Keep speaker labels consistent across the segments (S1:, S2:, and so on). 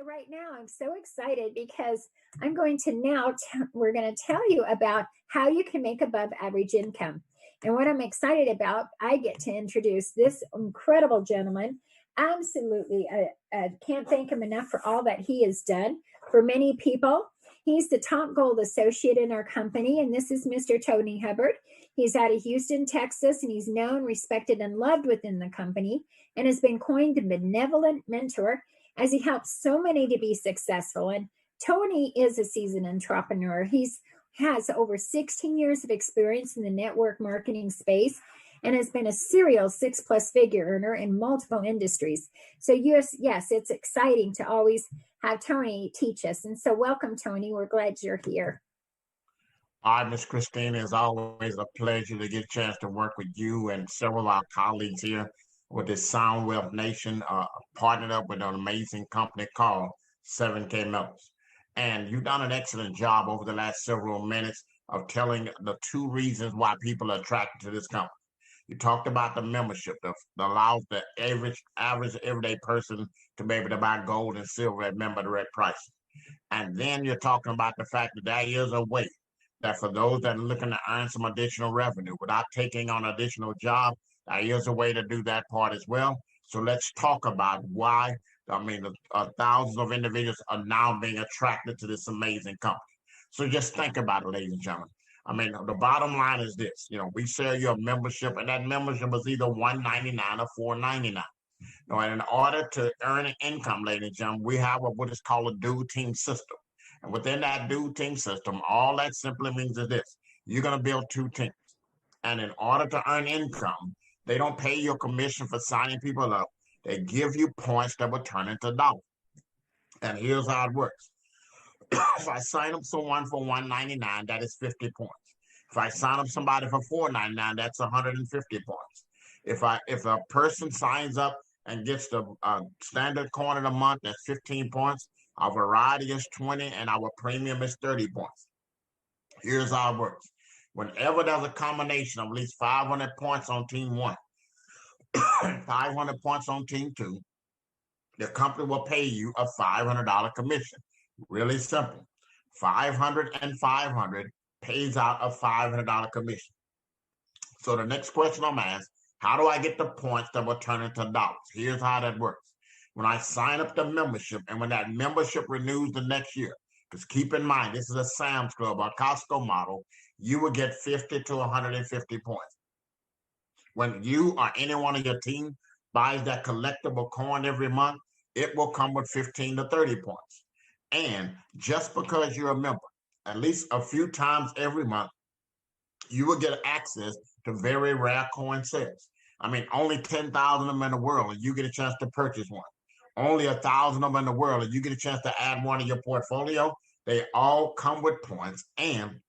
S1: right now I'm so excited because I'm going to we're going to tell you about how you can make above average income. And what I'm excited about, I get to introduce this incredible gentleman. Absolutely, I can't thank him enough for all that he has done for many people. He's the top gold associate in our company, and this is Mr. Tony Hubbard. He's out of Houston, Texas, and he's known, respected, and loved within the company and has been coined a benevolent mentor as he helps so many to be successful. And Tony is a seasoned entrepreneur. He's has over 16 years of experience in the network marketing space and has been a serial 6+ figure earner in multiple industries. So yes, it's exciting to always have Tony teach us. And so welcome, Tony. We're glad you're here.
S2: Hi, Miss Christina. It's always a pleasure to get a chance to work with you and several of our colleagues here with this Sound Wealth Nation, partnered up with an amazing company called 7K Metals. And you've done an excellent job over the last several minutes of telling the two reasons why people are attracted to this company. You talked about the membership that allows the average everyday person to be able to buy gold and silver at member direct prices. And then you're talking about the fact that there is a way that for those that are looking to earn some additional revenue without taking on an additional job, there is a way to do that part as well. So let's talk about why, thousands of individuals are now being attracted to this amazing company. So just think about it, ladies and gentlemen. The bottom line is this, we sell you a membership, and that membership is either $199 or $499. And in order to earn an income, ladies and gentlemen, we have what is called a dual team system. And within that dual team system, all that simply means is this: you're going to build two teams. And in order to earn income, they don't pay your commission for signing people up. They give you points that will turn into dollars. And here's how it works. If I sign up someone for $199, that is 50 points. If I sign up somebody for $499, that's 150 points. If a person signs up and gets the standard coin of the month, that's 15 points. Our variety is 20, and our premium is 30 points. Here's how it works. Whenever there's a combination of at least 500 points on team one, 500 points on team two, the company will pay you a $500 commission. Really simple. 500 and 500 pays out a $500 commission. So the next question I'm asked, how do I get the points that will turn into dollars? Here's how that works. When I sign up the membership, and when that membership renews the next year, because keep in mind, this is a Sam's Club or Costco model, you will get 50 to 150 points. When you or anyone on your team buys that collectible coin every month, it will come with 15 to 30 points. And just because you're a member, at least a few times every month, you will get access to very rare coin sales. Only 10,000 of them in the world, and you get a chance to purchase one. Only 1,000 of them in the world, and you get a chance to add one to your portfolio. They all come with points. And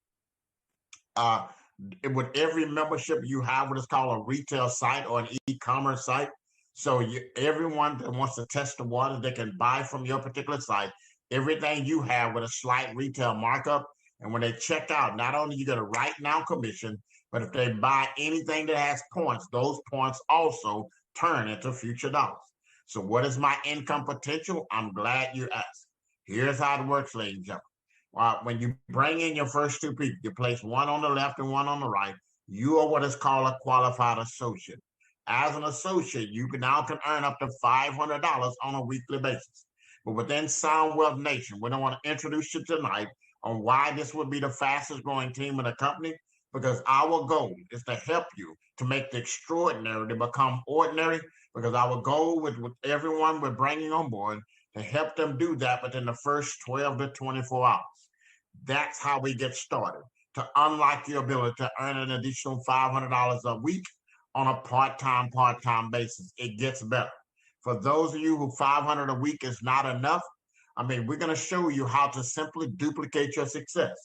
S2: with every membership you have what is called a retail site or an e-commerce site. So everyone that wants to test the water, they can buy from your particular site everything you have with a slight retail markup. And when they check out, not only you get a right now commission, but if they buy anything that has points, those points also turn into future dollars. So what is my income potential? I'm glad you asked. Here's how it works, ladies and gentlemen. When you bring in your first two people, you place one on the left and one on the right, you are what is called a qualified associate. As an associate, you can earn up to $500 on a weekly basis. But within Sound Wealth Nation, we don't want to introduce you tonight on why this would be the fastest growing team in the company, because our goal is to help you to make the extraordinary to become ordinary, because our goal with everyone we're bringing on board to help them do that within the first 12 to 24 hours. That's how we get started, to unlock your ability to earn an additional $500 a week on a part-time basis. It gets better. For those of you who 500 a week is not enough, we're going to show you how to simply duplicate your success.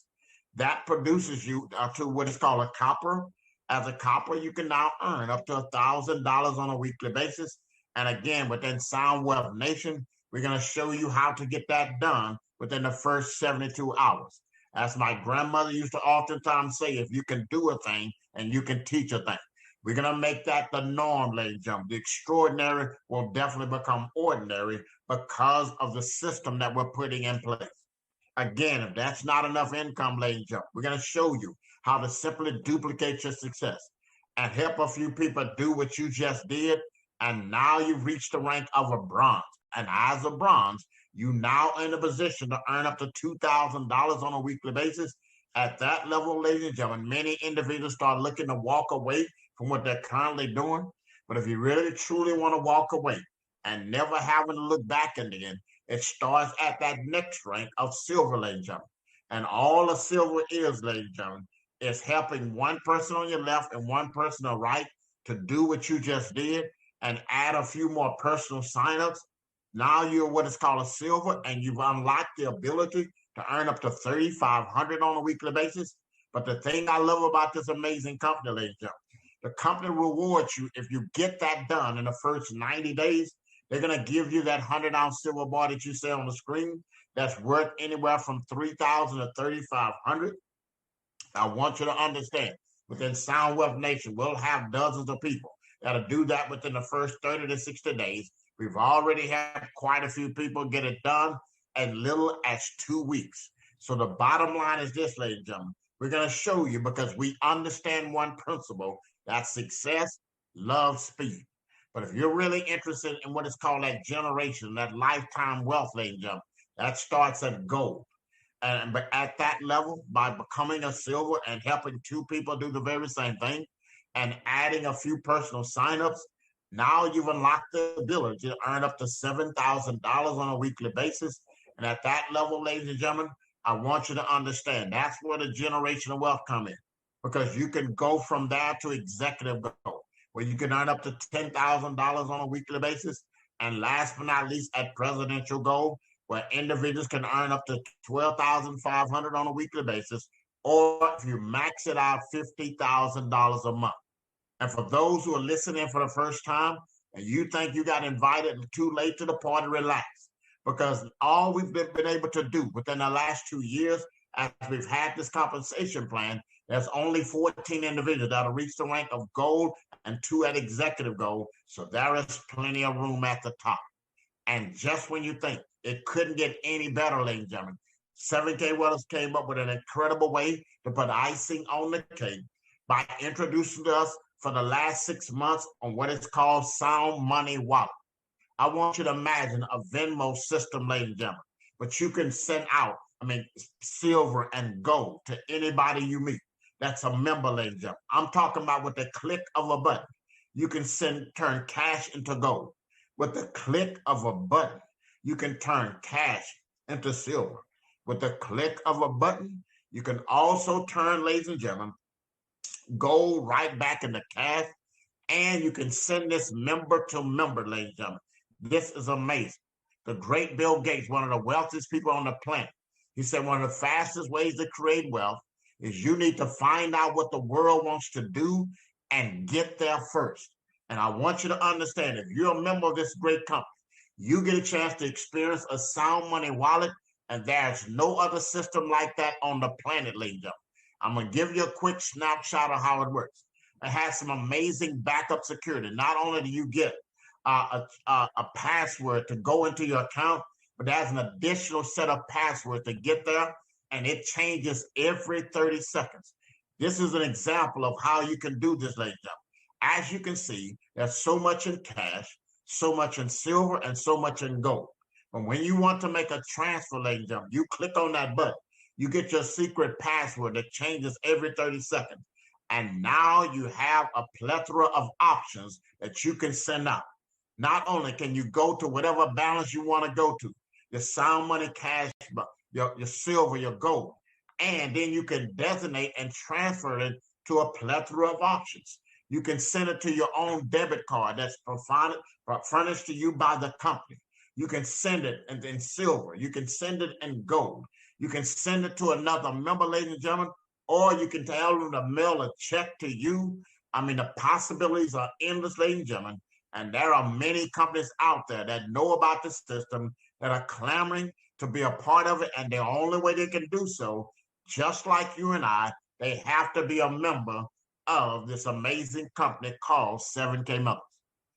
S2: That produces you to what is called a copper. As a copper, you can now earn up to $1,000 on a weekly basis. And again, within Sound Wealth Nation, we're going to show you how to get that done within the first 72 hours. As my grandmother used to oftentimes say, if you can do a thing and you can teach a thing. We're going to make that the norm, ladies and gentlemen. The extraordinary will definitely become ordinary because of the system that we're putting in place. Again, if that's not enough income, ladies and gentlemen, we're going to show you how to simply duplicate your success and help a few people do what you just did. And now you've reached the rank of a bronze. And as a bronze, you now are in a position to earn up to $2,000 on a weekly basis. At that level, ladies and gentlemen, many individuals start looking to walk away from what they're currently doing. But if you really truly want to walk away and never having to look back again, it starts at that next rank of silver, ladies and gentlemen. And all a silver is, ladies and gentlemen, is helping one person on your left and one person on the right to do what you just did and add a few more personal signups. Now you're what is called a silver, and you've unlocked the ability to earn up to $3,500 on a weekly basis. But the thing I love about this amazing company, ladies and gentlemen, the company rewards you if you get that done in the first 90 days. They're going to give you that 100-ounce silver bar that you see on the screen that's worth anywhere from $3,000 to $3,500. I want you to understand, within Sound Wealth Nation, we'll have dozens of people that'll do that within the first 30 to 60 days. We've already had quite a few people get it done as little as 2 weeks. So the bottom line is this, ladies and gentlemen. We're going to show you because we understand one principle, that success loves speed. But if you're really interested in what is called that generation, that lifetime wealth, ladies and gentlemen, that starts at gold. But at that level, by becoming a silver and helping two people do the very same thing and adding a few personal signups, now you've unlocked the ability to earn up to $7,000 on a weekly basis. And at that level, ladies and gentlemen, I want you to understand that's where the generational wealth come in, because you can go from there to executive gold, where you can earn up to $10,000 on a weekly basis. And last but not least, at presidential gold, where individuals can earn up to $12,500 on a weekly basis, or if you max it out, $50,000 a month. And for those who are listening for the first time and you think you got invited too late to the party, relax. Because all we've been able to do within the last 2 years, as we've had this compensation plan, there's only 14 individuals that have reached the rank of gold and 2 at executive gold. So there is plenty of room at the top. And just when you think it couldn't get any better, ladies and gentlemen, 7K Wealth came up with an incredible way to put icing on the cake by introducing to us for the last 6 months on what is called Sound Money Wallet. I want you to imagine a Venmo system, ladies and gentlemen, but you can send out, silver and gold to anybody you meet. That's a member, ladies and gentlemen. I'm talking about with the click of a button, you can turn cash into gold. With the click of a button, you can turn cash into silver. With the click of a button, you can also turn, ladies and gentlemen, gold right back into cash, and you can send this member to member, ladies and gentlemen. This is amazing. The great Bill Gates, one of the wealthiest people on the planet, he said one of the fastest ways to create wealth is you need to find out what the world wants to do and get there first. And I want you to understand, if you're a member of this great company, you get a chance to experience a Sound Money Wallet, and there's no other system like that on the planet, ladies and gentlemen. I'm going to give you a quick snapshot of how it works. It has some amazing backup security. Not only do you get a password to go into your account, but there's an additional set of passwords to get there, and it changes every 30 seconds. This is an example of how you can do this, ladies and gentlemen. As you can see, there's so much in cash, so much in silver, and so much in gold. But when you want to make a transfer, ladies and gentlemen, you click on that button. You get your secret password that changes every 30 seconds. And now you have a plethora of options that you can send out. Not only can you go to whatever balance you want to go to, your Sound Money cash, your silver, your gold, and then you can designate and transfer it to a plethora of options. You can send it to your own debit card that's furnished to you by the company. You can send it in silver. You can send it in gold. You can send it to another member, ladies and gentlemen, or you can tell them to mail a check to you. The possibilities are endless, ladies and gentlemen. And there are many companies out there that know about the system that are clamoring to be a part of it. And the only way they can do so, just like you and I, they have to be a member of this amazing company called 7K Mellons.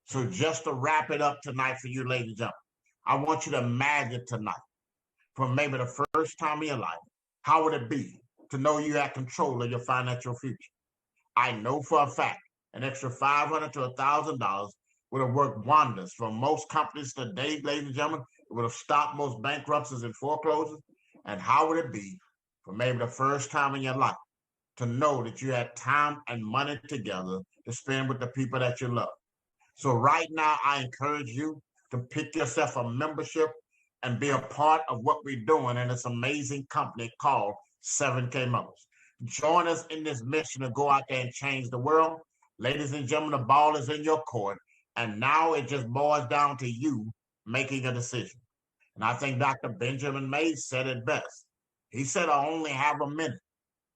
S2: So just to wrap it up tonight for you, ladies and gentlemen, I want you to imagine tonight, for maybe the first time in your life, how would it be to know you had control of your financial future? I know for a fact an extra $500 to $1,000 would have worked wonders for most companies today, ladies and gentlemen. It would have stopped most bankruptcies and foreclosures. And how would it be for maybe the first time in your life to know that you had time and money together to spend with the people that you love? So right now, I encourage you to pick yourself a membership and be a part of what we're doing in this amazing company called 7K Mellons. Join us in this mission to go out there and change the world. Ladies and gentlemen, the ball is in your court, and now it just boils down to you making a decision. And I think Dr. Benjamin Mays said it best. He said, I only have a minute,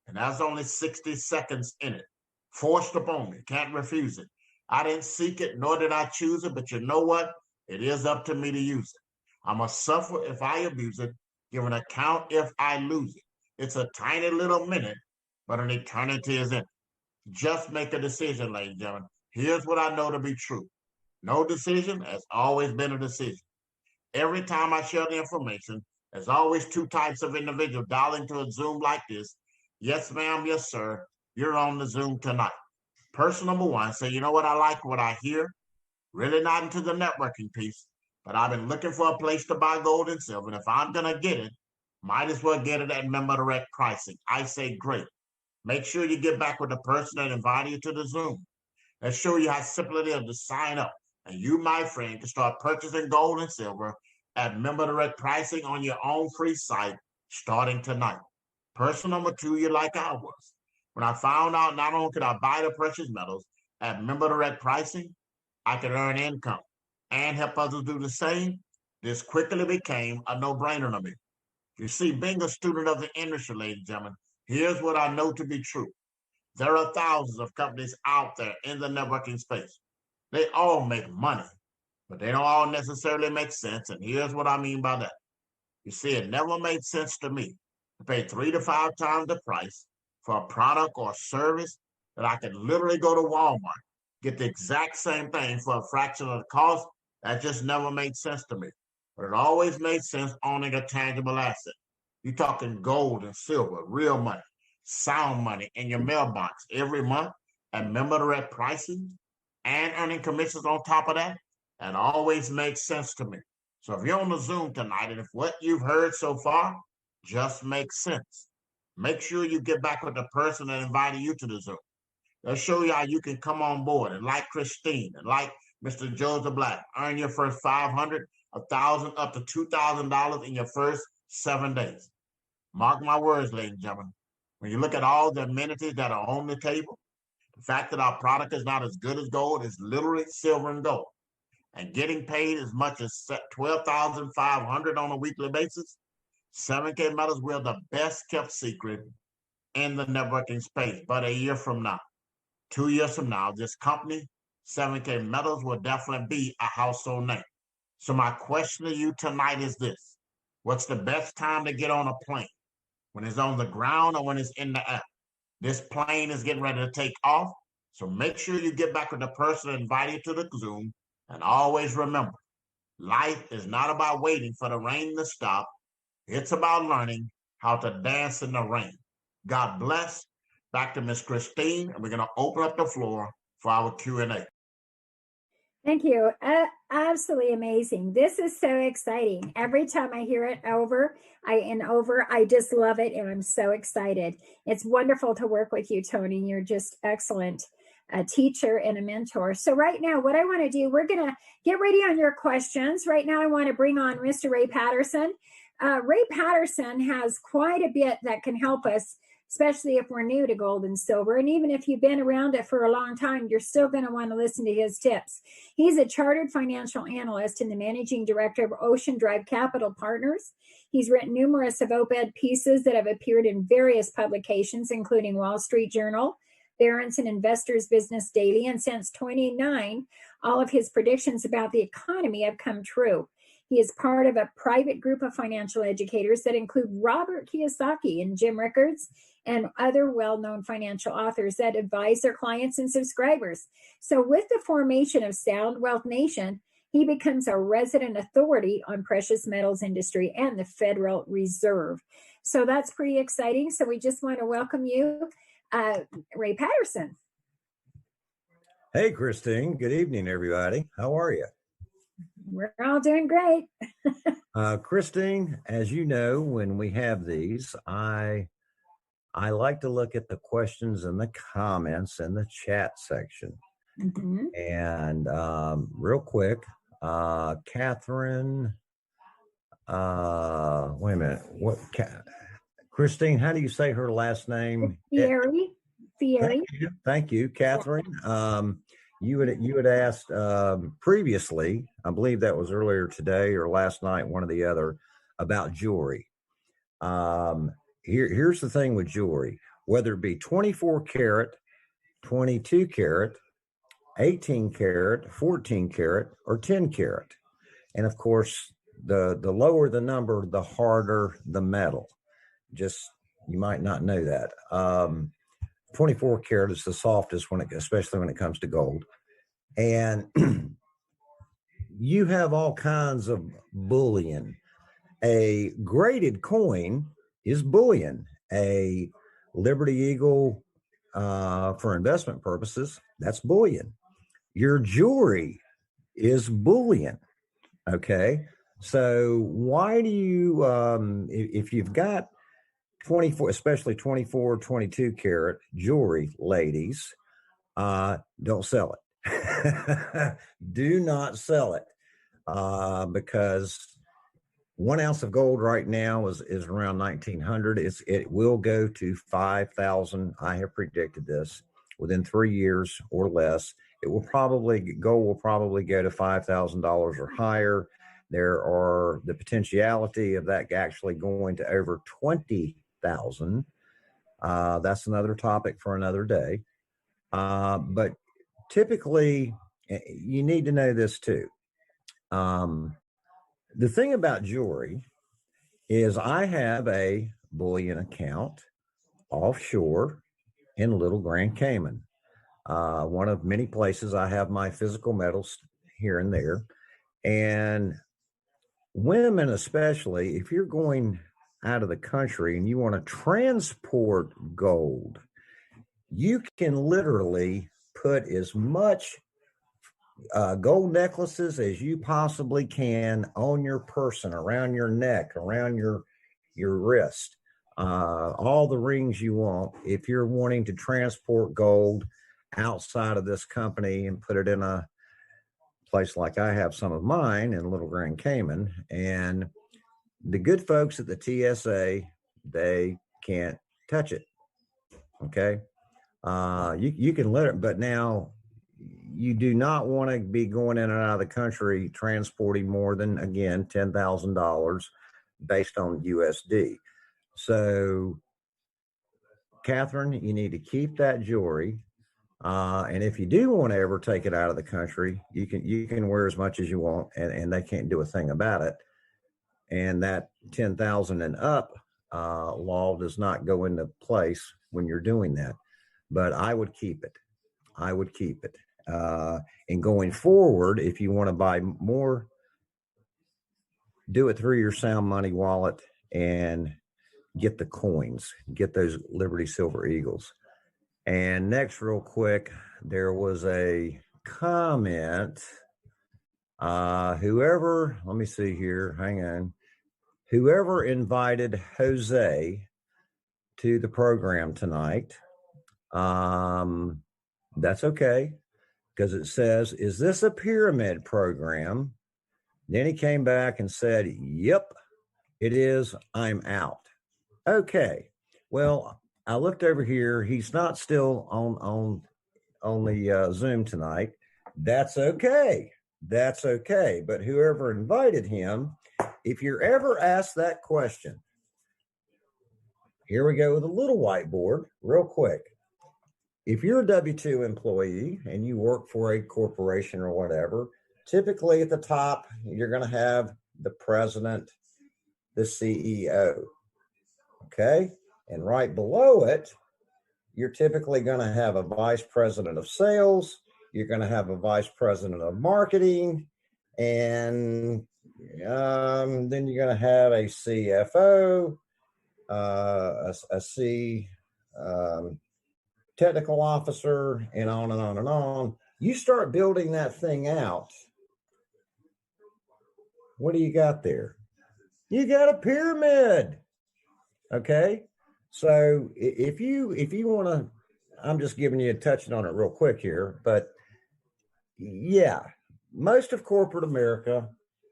S2: and that's only 60 seconds in it. Forced upon me, can't refuse it. I didn't seek it, nor did I choose it, but you know what? It is up to me to use it. I must suffer if I abuse it, give an account if I lose it. It's a tiny little minute, but an eternity is in it. Just make a decision, ladies and gentlemen. Here's what I know to be true. No decision has always been a decision. Every time I share the information, there's always two types of individuals dialing to a Zoom like this. Yes, ma'am, yes, sir. You're on the Zoom tonight. Person number one say, you know what, I like what I hear. Really not into the networking piece, but I've been looking for a place to buy gold and silver. And if I'm going to get it, might as well get it at member direct pricing. I say, great. Make sure you get back with the person that invited you to the Zoom. Let's show you how simple it is to sign up. And you, my friend, can start purchasing gold and silver at member direct pricing on your own free site starting tonight. Person number two, you're like I was. When I found out not only could I buy the precious metals at member direct pricing, I could earn income and help others do the same. This quickly became a no-brainer to me. You see, being a student of the industry, ladies and gentlemen, here's what I know to be true. There are thousands of companies out there in the networking space. They all make money, but they don't all necessarily make sense. And here's what I mean by that. You see, it never made sense to me to pay 3 to 5 times the price for a product or service that I could literally go to Walmart, get the exact same thing for a fraction of the cost. That just never made sense to me. But it always made sense owning a tangible asset. You're talking gold and silver, real money, sound money in your mailbox every month at member direct pricing and earning commissions on top of that. That always makes sense to me. So if you're on the Zoom tonight and if what you've heard so far just makes sense, make sure you get back with the person that invited you to the Zoom. They'll show you how you can come on board and like Christine and like Mr. Joseph Black, earn your first $500, $1,000, up to $2,000 in your first 7 days. Mark my words, ladies and gentlemen. When you look at all the amenities that are on the table, the fact that our product is not as good as gold is literally silver and gold. And getting paid as much as $12,500 on a weekly basis, 7K Mellons will the best kept secret in the networking space. But a year from now, 2 years from now, this company, 7K Mellons, will definitely be a household name. So my question to you tonight is this. What's the best time to get on a plane? When it's on the ground or when it's in the air? This plane is getting ready to take off. So make sure you get back with the person that invited you to the Zoom. And always remember, life is not about waiting for the rain to stop. It's about learning how to dance in the rain. God bless. Back to Miss Christine, and we're going to open up the floor for our Q&A.
S1: Thank you. Absolutely amazing. This is so exciting. Every time I hear it over, I just love it, and I'm so excited. It's wonderful to work with you, Tony. You're just excellent. A teacher and a mentor. So right now, what I want to do, we're going to get ready on your questions. Right now, I want to bring on Mr. Ray-Patterson. Ray-Patterson has quite a bit that can help us, especially if we're new to gold and silver. And even if you've been around it for a long time, you're still going to want to listen to his tips. He's a chartered financial analyst and the managing director of Ocean Drive Capital Partners. He's written numerous of op-ed pieces that have appeared in various publications, including Wall Street Journal, Barron's and Investors Business Daily, and since 2009, all of his predictions about the economy have come true. He is part of a private group of financial educators that include Robert Kiyosaki and Jim Rickards and other well-known financial authors that advise their clients and subscribers. So with the formation of Sound Wealth Nation, he becomes a resident authority on precious metals industry and the Federal Reserve. So that's pretty exciting. So we just want to welcome you, Ray-Patterson.
S3: Hey, Christine. Good evening, everybody. How are you?
S1: We're all doing great.
S3: Christine, as you know, when we have these, I like to look at the questions and the comments in the chat section.
S1: Mm-hmm.
S3: And real quick, Catherine, wait a minute. Christine, how do you say her last name?
S1: Fieri.
S3: Thank you, Catherine. You had asked previously, I believe that was earlier today or last night, one or the other, about jewelry. Here's the thing with jewelry, whether it be 24 karat, 22 karat, 18 karat, 14 karat, or 10 karat. And of course, the lower the number, the harder the metal. Just, you might not know that. 24 karat is the softest especially when it comes to gold. And you have all kinds of bullion. A graded coin is bullion. A Liberty Eagle, for investment purposes, that's bullion. Your jewelry is bullion. Okay. So why do you, if you've got 24, especially 24, 22 karat jewelry, ladies, don't sell it. Do not sell it, because 1 ounce of gold right now is around 1,900. It will go to 5,000. I have predicted this within 3 years or less. Gold will probably go to $5,000 or higher. There are the potentiality of that actually going to over 20,000. That's another topic for another day. But typically, you need to know this too. The thing about jewelry is I have a bullion account offshore in Little Grand Cayman. One of many places I have my physical metals here and there. And women, especially, if you're going out of the country and you want to transport gold, you can literally put as much gold necklaces as you possibly can on your person, around your neck, around your wrist, all the rings you want. If you're wanting to transport gold outside of this company and put it in a place like I have some of mine in Little Grand Cayman, and the good folks at the TSA, they can't touch it. Okay. You can let it, but now you do not want to be going in and out of the country transporting more than, again, $10,000 based on USD. So, Catherine, you need to keep that jewelry. And if you do want to ever take it out of the country, you can wear as much as you want, and they can't do a thing about it. And that 10,000 and up law does not go into place when you're doing that. But I would keep it. And going forward, if you want to buy more, do it through your Sound Money wallet and get the coins, get those Liberty Silver Eagles. And next, real quick, there was a comment. Let me see here, hang on. Whoever invited Jose to the program tonight, that's okay, because it says, is this a pyramid program? Then he came back and said, yep, it is. I'm out. Okay. Well, I looked over here. He's not still on the Zoom tonight. That's okay. But whoever invited him, if you're ever asked that question, here we go with a little whiteboard real quick. If you're a W-2 employee and you work for a corporation or whatever, typically at the top, you're going to have the president, the CEO. Okay. And right below it, you're typically going to have a vice president of sales. You're going to have a vice president of marketing. And then you're going to have a CFO, a C technical officer, and on and on and on. You start building that thing out. What do you got there? You got a pyramid. Okay. So if you want to, I'm just giving you a touch on it real quick here, but yeah, most of corporate America,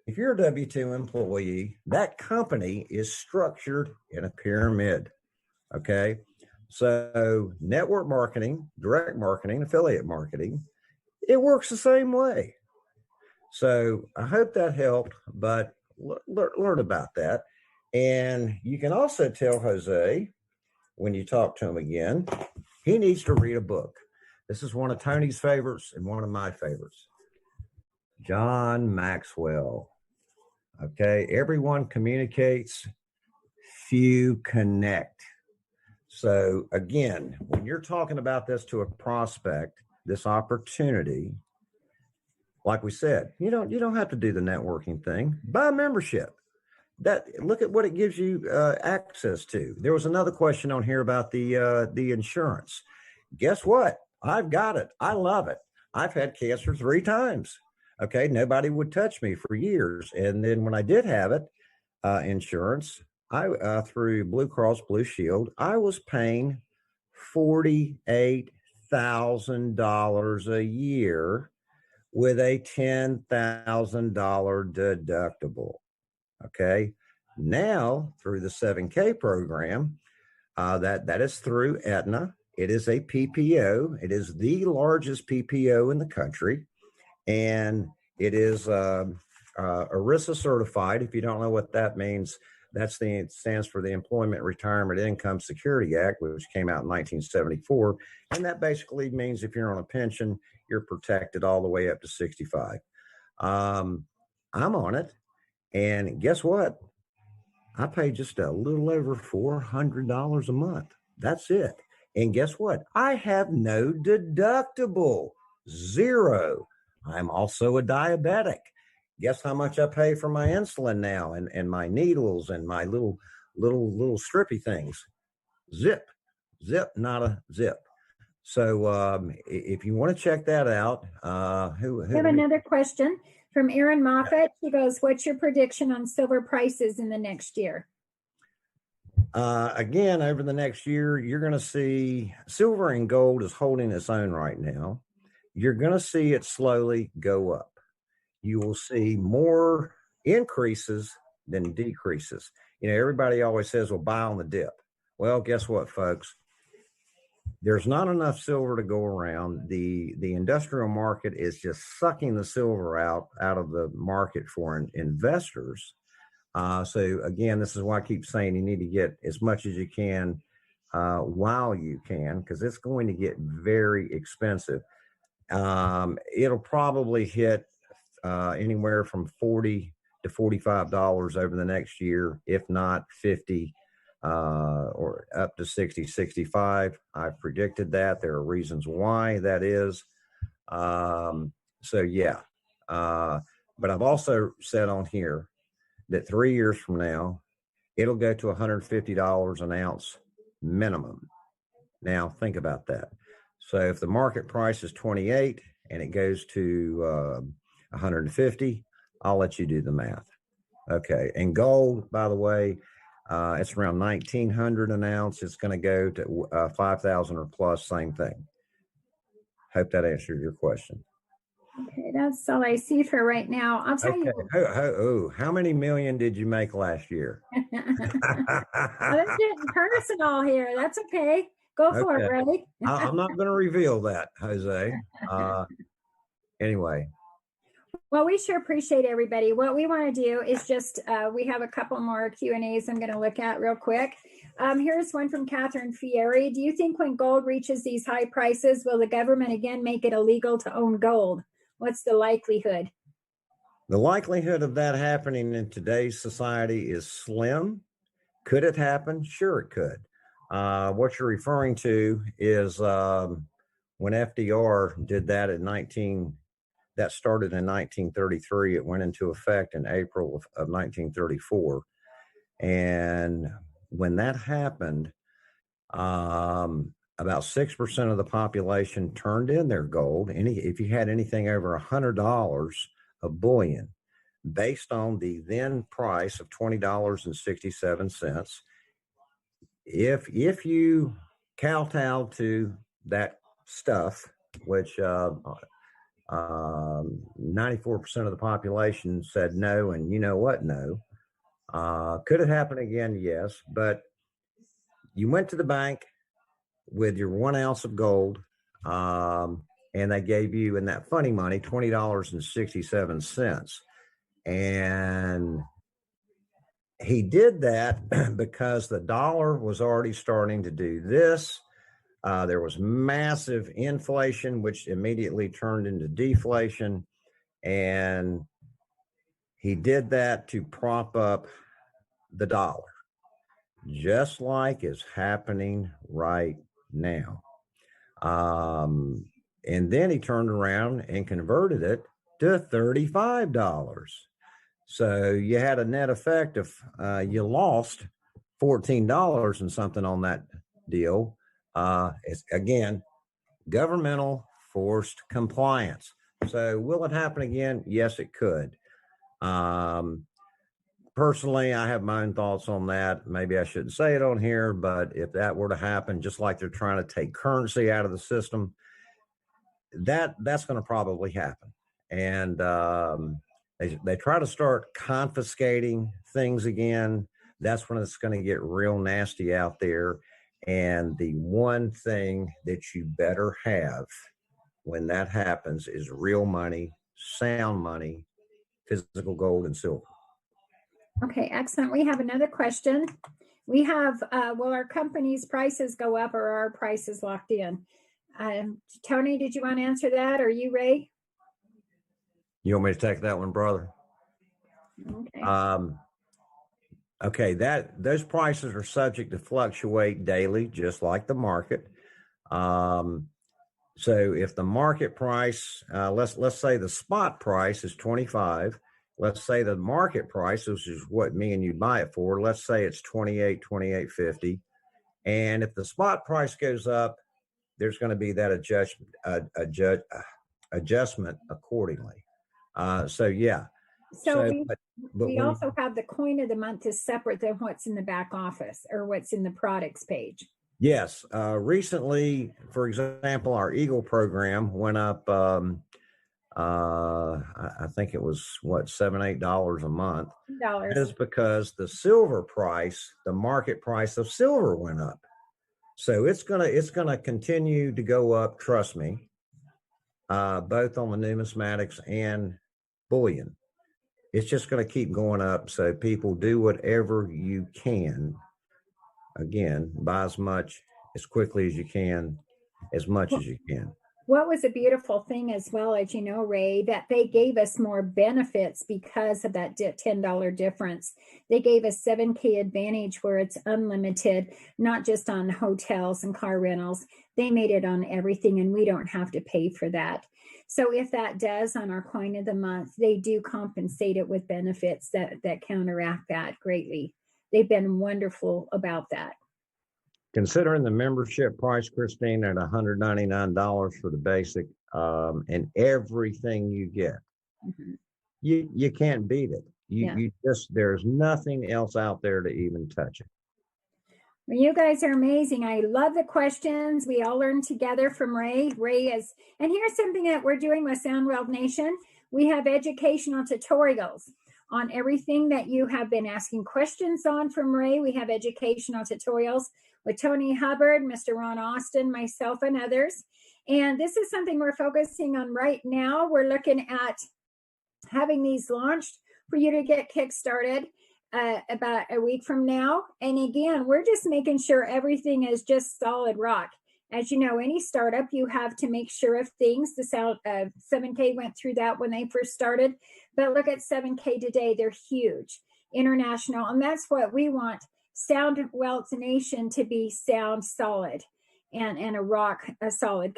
S3: if you're a W-2 employee, that company is structured in a pyramid. Okay. So network marketing, direct marketing, affiliate marketing, it works the same way. So I hope that helped, but learn about that. And you can also tell Jose, when you talk to him again, he needs to read a book. This is one of Tony's favorites and one of my favorites. John Maxwell. Okay. Everyone communicates, few connect. So again, when you're talking about this to a prospect, this opportunity, like we said, you don't have to do the networking thing. Buy a membership. Look at what it gives you access to. There was another question on here about the insurance. Guess what? I've got it. I love it. I've had cancer 3 times. Okay, nobody would touch me for years, and then when I did have it, insurance, I through Blue Cross Blue Shield, I was paying $48,000 a year with a $10,000 deductible. Okay. Now through the 7K program, that is through Aetna. It is a PPO. It is the largest PPO in the country, and it is ERISA certified. If you don't know what that means, it stands for the Employment Retirement Income Security Act, which came out in 1974, and that basically means if you're on a pension, you're protected all the way up to 65. I'm on it. And guess what? I pay just a little over $400 a month. That's it. And guess what? I have no deductible, 0. I'm also a diabetic. Guess how much I pay for my insulin now and my needles and my little strippy things? Zip, not a zip. So if you want to check that out,
S1: We have another question from Erin Moffat. She goes, what's your prediction on silver prices in the next year?
S3: Again, over the next year, you're going to see silver and gold is holding its own right now. You're going to see it slowly go up. You will see more increases than decreases. Everybody always says, well, buy on the dip. Well, guess what, folks? There's not enough silver to go around. The industrial market is just sucking the silver out of the market for investors. So again, this is why I keep saying you need to get as much as you can while you can, because it's going to get very expensive. It'll probably hit anywhere from $40 to $45 over the next year, if not 50 or up to 60, 65. I've predicted that. There are reasons why that is. So yeah. But I've also said on here that 3 years from now, it'll go to $150 an ounce minimum. Now think about that. So if the market price is 28 and it goes to 150, I'll let you do the math. Okay. And gold, by the way, it's around 1,900 an ounce. It's going to go to 5,000 or plus, same thing. Hope that answered your question.
S1: Okay, that's all I see for right now. I'll tell you.
S3: How many million did you make last year?
S1: Let's get personal here. That's okay. Go for it, Ray.
S3: I'm not going to reveal that, Jose. Anyway.
S1: Well, we sure appreciate everybody. What we want to do is just, we have a couple more Q&As I'm going to look at real quick. Here's one from Catherine Fieri. Do you think when gold reaches these high prices, will the government again make it illegal to own gold? What's the likelihood?
S3: The likelihood of that happening in today's society is slim. Could it happen? Sure, it could. What you're referring to is when FDR did that that started in 1933. It went into effect in April of 1934. And when that happened, about 6% of the population turned in their gold. If you had anything over $100 of bullion, based on the then price of $20.67, if you kowtowed to that stuff, which 94% of the population said no, and you know what, no. Could it happen again? Yes, but you went to the bank with your 1 ounce of gold, and they gave you, in that funny money, $20.67. And he did that because the dollar was already starting to do this. There was massive inflation, which immediately turned into deflation. And he did that to prop up the dollar, just like is happening right now. And then he turned around and converted it to $35. So you had a net effect of you lost $14 and something on that deal. It's, again, governmental forced compliance. So will it happen again? Yes, it could. Personally, I have my own thoughts on that. Maybe I shouldn't say it on here, but if that were to happen, just like they're trying to take currency out of the system, that's going to probably happen. And they try to start confiscating things again. That's when it's going to get real nasty out there. And the one thing that you better have when that happens is real money, sound money, physical gold and silver.
S1: Okay, excellent. We have another question. We have, will our company's prices go up, or are our prices locked in? Tony, did you want to answer that, or you, Ray?
S3: You want me to take that one, brother?
S1: Okay.
S3: Okay, those prices are subject to fluctuate daily, just like the market. So if the market price, let's say the spot price is 25. Let's say the market price, which is what me and you buy it for, let's say it's 28.50. And if the spot price goes up, there's going to be that adjustment accordingly. So yeah.
S1: So we also have the coin of the month is separate than what's in the back office or what's in the products page.
S3: Yes. Recently, for example, our Eagle program went up. I think it was $7-8 a month.
S1: $8.
S3: That is because the silver price, the market price of silver went up. So it's gonna continue to go up. Trust me, both on the numismatics and bullion. It's just going to keep going up. So people, do whatever you can. Again, buy as much as quickly as you can, as much as you can.
S1: What was a beautiful thing as well, as you know, Ray, that they gave us more benefits because of that $10 difference. They gave us 7K Advantage, where it's unlimited, not just on hotels and car rentals. They made it on everything, and we don't have to pay for that. So if that does on our coin of the month, they do compensate it with benefits that counteract that greatly. They've been wonderful about that.
S3: Considering the membership price, Christine, at $199 for the basic, and everything you get, you can't beat it. You just, there's nothing else out there to even touch it.
S1: Well, you guys are amazing. I love the questions. We all learn together from Ray. And here's something that we're doing with Sound Wealth Nation. We have educational tutorials on everything that you have been asking questions on from Ray. We have educational tutorials with Tony Hubbard, Mr. Ron Austin, myself, and others. And this is something we're focusing on right now. We're looking at having these launched for you to get kick-started about a week from now. And again, we're just making sure everything is just solid rock. As you know, any startup, you have to make sure of things. The 7K went through that when they first started. But look at 7K today. They're huge, international. And that's what we want Sound Wealth Nation to be sound, solid, and a solid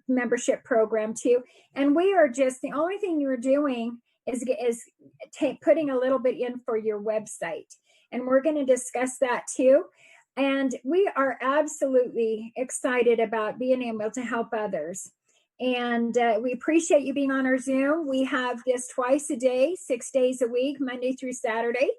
S1: membership program too. And we are just, the only thing you're doing is putting a little bit in for your website. And we're going to discuss that too. And we are absolutely excited about being able to help others. And we appreciate you being on our Zoom. We have this twice a day, 6 days a week, Monday through Saturday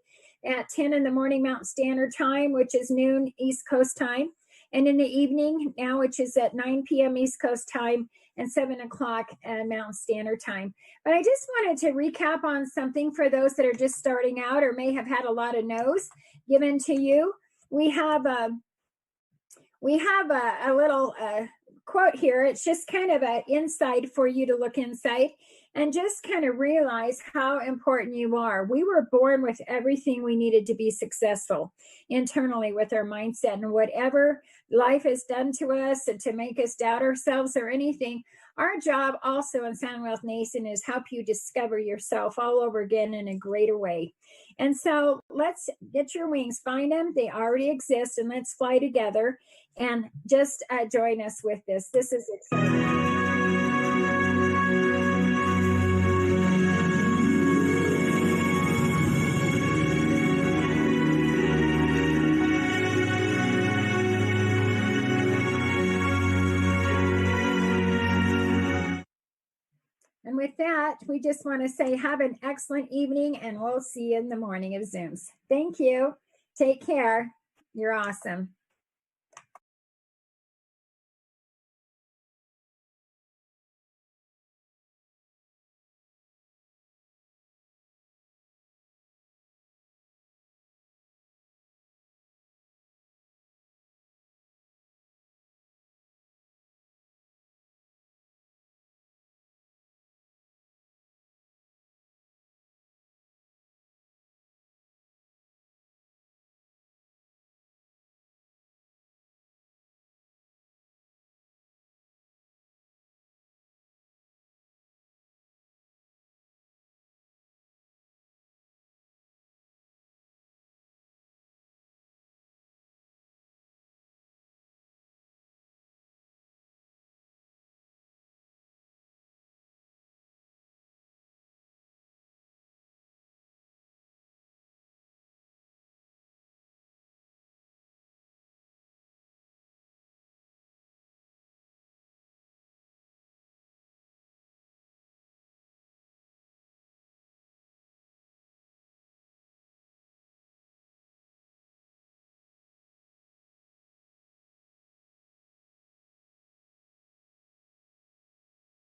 S1: at 10 in the morning Mountain Standard Time, which is noon East Coast time. And in the evening now, which is at 9 p.m. East Coast time and 7 o'clock Mountain Standard Time. But I just wanted to recap on something for those that are just starting out or may have had a lot of no's given to you. We have a little quote here. It's just kind of an insight for you to look inside and just kind of realize how important you are. We were born with everything we needed to be successful internally with our mindset, and whatever life has done to us and to make us doubt ourselves or anything, our job also in Sound Wealth Nation is help you discover yourself all over again in a greater way. And so let's get your wings, find them. They already exist, and let's fly together and just join us with this. This is exciting. And with that, we just want to say have an excellent evening, and we'll see you in the morning of Zooms. Thank you. Take care. You're awesome.